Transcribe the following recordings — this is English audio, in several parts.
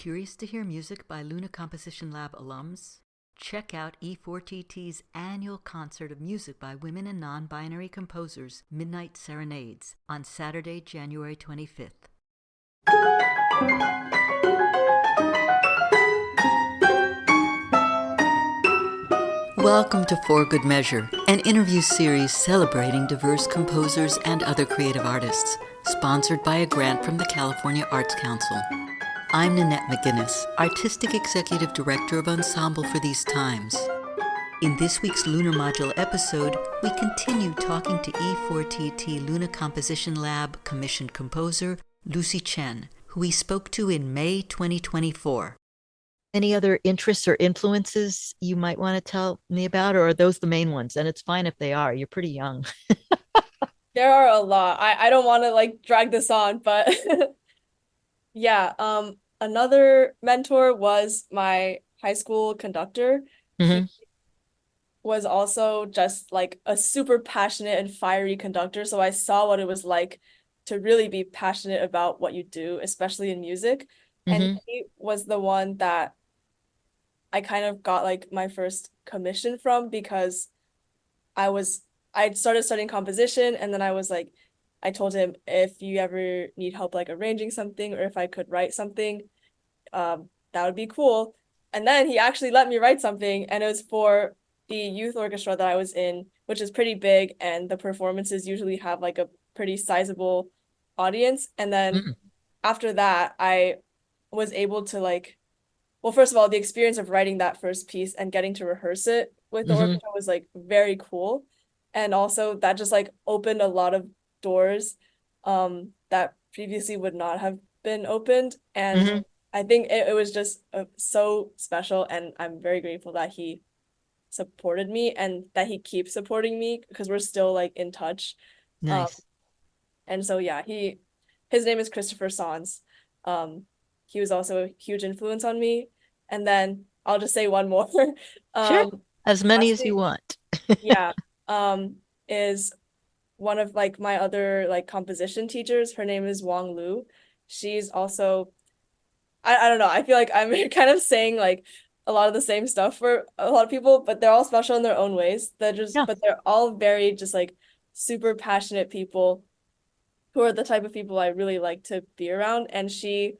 Curious to hear music by Lunar Composition Lab alums? Check out E4TT's annual concert of music by women and non-binary composers, Midnight Serenades, on Saturday, January 25th. Welcome to For Good Measure, an interview series celebrating diverse composers and other creative artists, sponsored by a grant from the California Arts Council. I'm Nanette McGuinness, Artistic Executive Director of Ensemble for these times. In this week's Lunar Module episode, we continue talking to E4TT Lunar Composition Lab commissioned composer Lucy Chen, who we spoke to in May 2024. Any other interests or influences you might want to tell me about, or are those the main ones? And it's fine if they are. You're pretty young. There are a lot. I don't want to drag this on, but yeah, another mentor was my high school conductor. Mm-hmm. He was also just a super passionate and fiery conductor, so I saw what it was like to really be passionate about what you do, especially in music. Mm-hmm. And he was the one that I kind of got my first commission from, because I'd started studying composition, and then I told him if you ever need help arranging something, or if I could write something, that would be cool. And then he actually let me write something, and it was for the youth orchestra that I was in, which is pretty big, and the performances usually have a pretty sizable audience. And then after that, I was able to well, first of all, the experience of writing that first piece and getting to rehearse it with the orchestra was very cool. And also that just opened a lot of doors that previously would not have been opened. And I think it was just so special, and I'm very grateful that he supported me and that he keeps supporting me, because we're still in touch. Nice. And so yeah, his name is Christopher Sans. He was also a huge influence on me. And then I'll just say one more. Sure. As many as Lastly, you want. yeah, is one of my other composition teachers. Her name is Wang Lu. She's also, I don't know, I feel like I'm kind of saying a lot of the same stuff for a lot of people, but they're all special in their own ways. Yeah. But they're all very just super passionate people who are the type of people I really like to be around. And she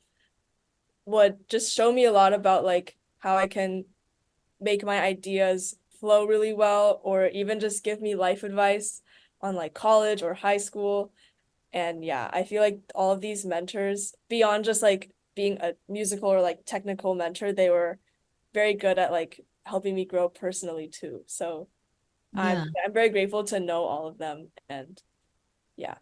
would just show me a lot about how I can make my ideas flow really well, or even just give me life advice on college or high school. And yeah, I feel like all of these mentors, beyond just being a musical or technical mentor, they were very good at helping me grow personally too. So Yeah. I'm very grateful to know all of them, and yeah,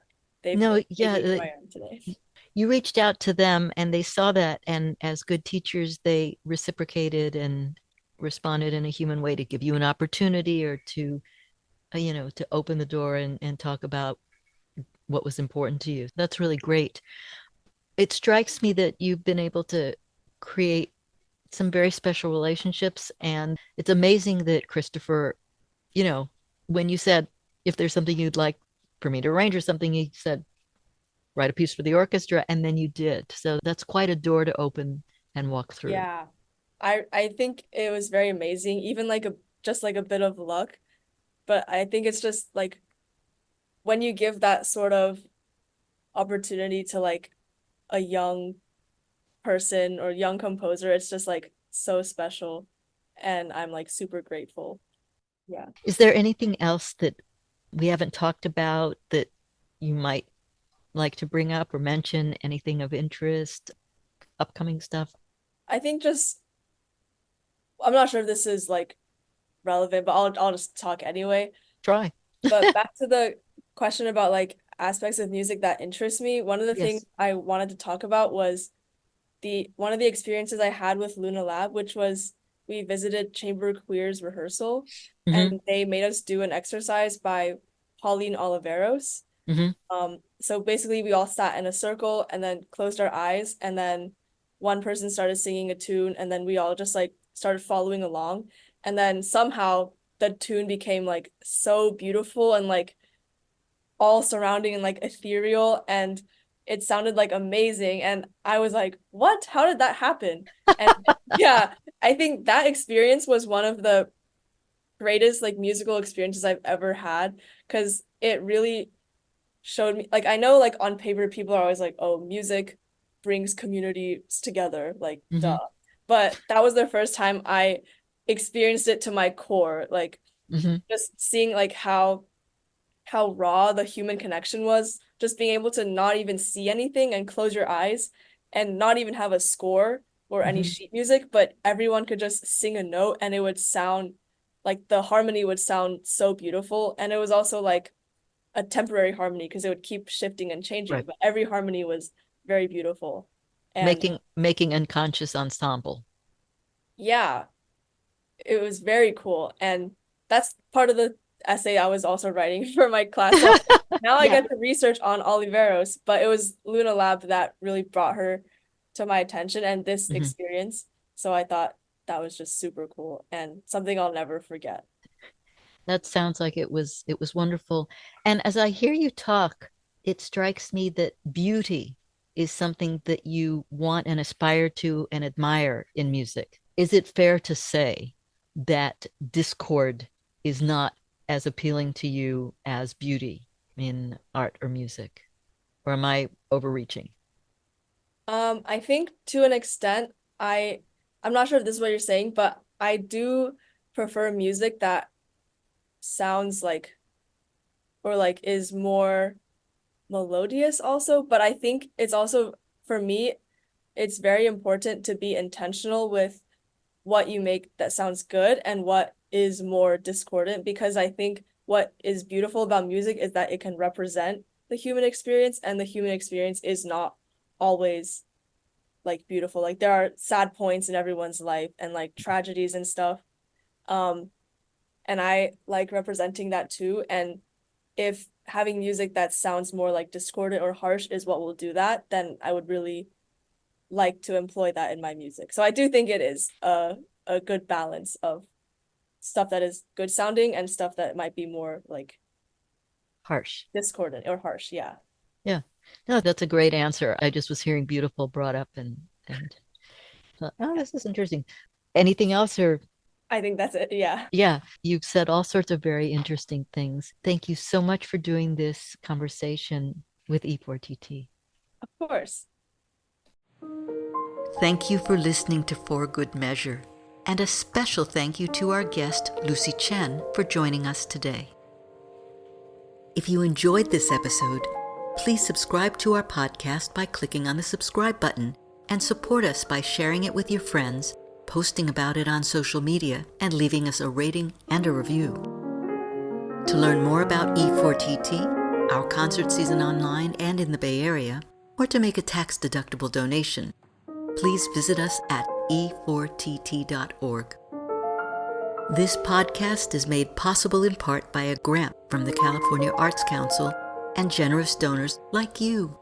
they've No, made yeah. me who I am today. You reached out to them and they saw that, and as good teachers, they reciprocated and responded in a human way to give you an opportunity, or to, to open the door and talk about what was important to you. That's really great. It strikes me that you've been able to create some very special relationships, and it's amazing that Christopher, when you said, if there's something you'd like for me to arrange or something, he said, write a piece for the orchestra, and then you did. So that's quite a door to open and walk through. Yeah, I think it was very amazing, even just a bit of luck. But I think it's just when you give that sort of opportunity to a young person or young composer, it's just so special, and I'm super grateful. Yeah. Is there anything else that we haven't talked about that you might like to bring up or mention? Anything of interest, upcoming stuff? I think just, I'm not sure if this is relevant, but I'll just talk anyway. Try. But back to the question about aspects of music that interest me, one of the things Yes. I wanted to talk about was the one of the experiences I had with Luna Lab, which was we visited Chamber Queer's rehearsal, Mm-hmm. and they made us do an exercise by Pauline Oliveros. Mm-hmm. So basically we all sat in a circle and then closed our eyes, and then one person started singing a tune, and then we all just started following along. And then somehow the tune became so beautiful and all surrounding and ethereal, and it sounded like amazing. And I was like, what? How did that happen? And yeah, I think that experience was one of the greatest like musical experiences I've ever had, because it really showed me, like, I know like on paper people are always like, oh, music brings communities together, like Mm-hmm. duh. But that was the first time I experienced it to my core, like Mm-hmm. just seeing like how raw the human connection was, just being able to not even see anything and close your eyes and not even have a score or any Mm-hmm. sheet music, but everyone could just sing a note and it would sound like the harmony would sound so beautiful. And it was also like a temporary harmony because it would keep shifting and changing, Right. but every harmony was very beautiful. And Making unconscious ensemble. yeah, it was very cool. And that's part of the essay I was also writing for my class. So now I Yeah. get to research on Oliveros, but it was Luna Lab that really brought her to my attention and this Mm-hmm. experience. So I thought that was just super cool and something I'll never forget. That sounds like it was wonderful. And as I hear you talk, it strikes me that beauty is something that you want and aspire to and admire in music. Is it fair to say that discord is not as appealing to you as beauty in art or music? Or am I overreaching? I think to an extent, I'm not sure if this is what you're saying, but I do prefer music that sounds like or like is more melodious also, but I think it's also for me, it's very important to be intentional with what you make that sounds good and what is more discordant, because I think what is beautiful about music is that it can represent the human experience, and the human experience is not always like beautiful. Like there are sad points in everyone's life and like tragedies and stuff. Um, and I like representing that too. And if having music that sounds more like discordant or harsh is what will do that, then I would really like to employ that in my music. So I do think it is a good balance of stuff that is good sounding and stuff that might be more like Harsh. discordant or harsh. Yeah. Yeah. No, that's a great answer. I just was hearing beautiful brought up and thought, oh, this is interesting. Anything else or I think that's it. Yeah. yeah, you've said all sorts of very interesting things. Thank you so much for doing this conversation with E4TT. Of course. Thank you for listening to For Good Measure, and a special thank you to our guest, Lucy Chen, for joining us today. If you enjoyed this episode, please subscribe to our podcast by clicking on the subscribe button and support us by sharing it with your friends, posting about it on social media, and leaving us a rating and a review. To learn more about E4TT, our concert season online and in the Bay Area, or to make a tax-deductible donation, please visit us at e4tt.org. This podcast is made possible in part by a grant from the California Arts Council and generous donors like you.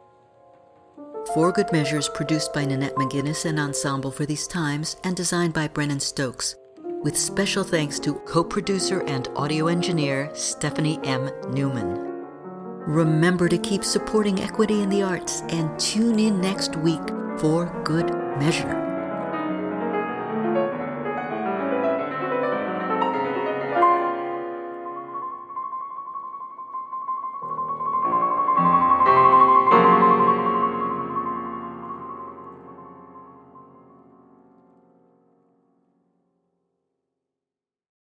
For Good Measure is produced by Nanette McGuinness and Ensemble for These Times and designed by Brennan Stokes, with special thanks to co-producer and audio engineer Stephanie M. Neumann. Remember to keep supporting equity in the arts and tune in next week for Good Measure.